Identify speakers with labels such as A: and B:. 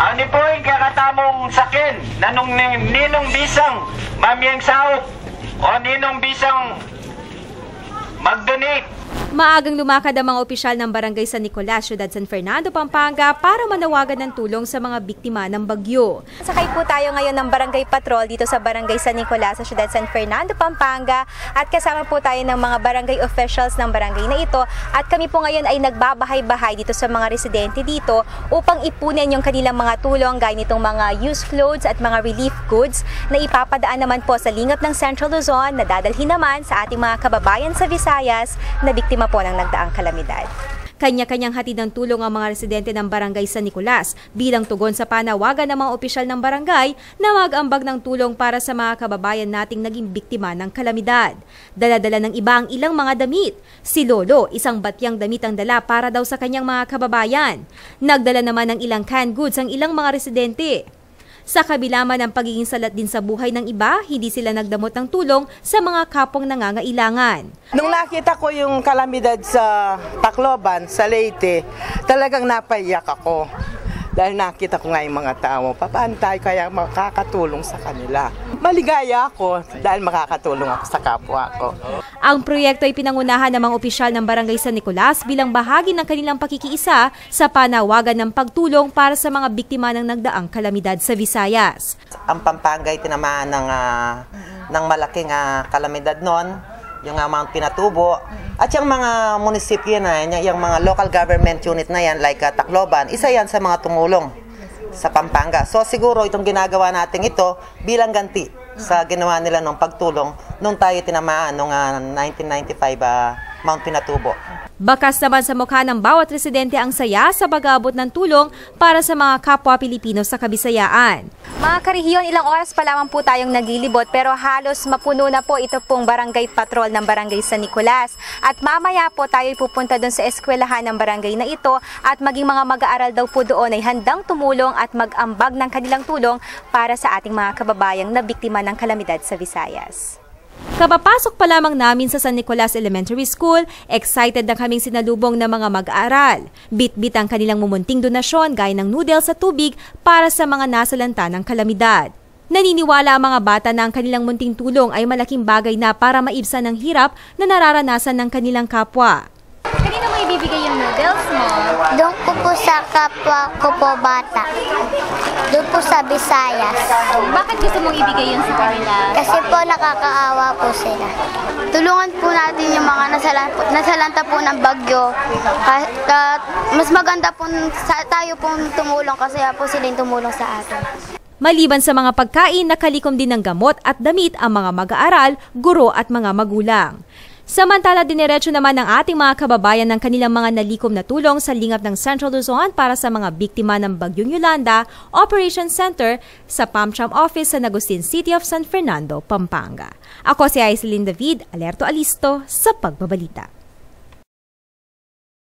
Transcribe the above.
A: Ani po yung kakatamong sakin na nung ninong bisang mamiyang saot o ninong bisang mag-donate.
B: Maagang lumakad ang mga opisyal ng Barangay San Nicolas, Syudad San Fernando, Pampanga para manawagan ng tulong sa mga biktima ng bagyo.
C: Sakay po tayo ngayon ng Barangay Patrol dito sa Barangay San Nicolas sa Syudad San Fernando, Pampanga at kasama po tayo ng mga barangay officials ng barangay na ito at kami po ngayon ay nagbabahay-bahay dito sa mga residente dito upang ipunin yung kanilang mga tulong gaya nitong mga used clothes at mga relief goods na ipapadaan naman po sa lingap ng Central Luzon na dadalhin naman sa ating mga kababayan sa Visayas na biktima po ng nagdaang kalamidad.
B: Kanya-kanyang hatid ng tulong ang mga residente ng Barangay San Nicolas bilang tugon sa panawagan ng mga opisyal ng barangay na mag-ambag ng tulong para sa mga kababayan nating naging biktima ng kalamidad. Dala-dala ng iba ang ilang mga damit. Si Lolo, isang batyang damit ang dala para daw sa kanyang mga kababayan. Nagdala naman ng ilang canned goods ang ilang mga residente. Sa kabila man ng pagiging salat din sa buhay ng iba, hindi sila nagdamot ng tulong sa mga kapwang nangangailangan.
D: Nung nakita ko yung kalamidad sa Tacloban, sa Leyte, talagang napaiyak ako. Dahil nakita ko nga yung mga tao, paano tayo kaya makakatulong sa kanila? Maligaya ako dahil makakatulong ako sa kapwa ko.
B: Ang proyekto ay pinangunahan ng mga opisyal ng Barangay San Nicolas bilang bahagi ng kanilang pakikiisa sa panawagan ng pagtulong para sa mga biktima ng nagdaang kalamidad sa Visayas.
E: Ang Pampanga ay tinamaan ng malaking kalamidad noon, yung Mount Pinatubo, at yung mga munisipyo na yan, yung mga local government unit na yan, like Tacloban, isa yan sa mga tumulong sa Pampanga. So siguro itong ginagawa natin ito bilang ganti sa ginawa nila ng pagtulong nung tayo tinamaan noong 1995 Mount Pinatubo.
B: Bakas naman sa mukha ng bawat residente ang saya sa pag-aabot ng tulong para sa mga kapwa Pilipino sa Kabisayaan.
C: Mga karehiyon, ilang oras pa lamang po tayong naglilibot pero halos mapuno na po ito pong Barangay Patrol ng Barangay San Nicolas. At mamaya po tayo pupunta doon sa eskwelahan ng barangay na ito at maging mga mag-aaral daw po doon ay handang tumulong at mag-ambag ng kanilang tulong para sa ating mga kababayang na biktima ng kalamidad sa Visayas.
B: Kapapasok pa lamang namin sa San Nicolas Elementary School, excited na kaming sinalubong ng mga mag-aaral. Bit-bit ang kanilang mumunting donasyon gaya ng noodles sa tubig para sa mga nasalanta ng kalamidad. Naniniwala ang mga bata na ang kanilang munting tulong ay malaking bagay na para maibsan ang hirap na nararanasan ng kanilang kapwa.
C: Kanino mo ibibigay yung noodles mo?
F: Doon ko po sa kapwa ko po bata. Doon po sa Visayas.
C: Bakit gusto mong ibigay yun sa kanila?
F: Kasi po nakakaawa po sila. Tulungan po natin yung mga nasalanta po ng bagyo. Mas maganda po tayo pong tumulong kasi po sila yung tumulong sa atin.
B: Maliban sa mga pagkain, nakalikom din ng gamot at damit ang mga mag-aaral, guro at mga magulang. Samantala, diniretso naman ng ating mga kababayan ng kanilang mga nalikom na tulong sa lingap ng Central Luzon para sa mga biktima ng Bagyong Yolanda Operation Center sa PAMCHAM Office sa Agustin City of San Fernando, Pampanga. Ako si Aislinn David, Alerto Alisto sa Pagbabalita.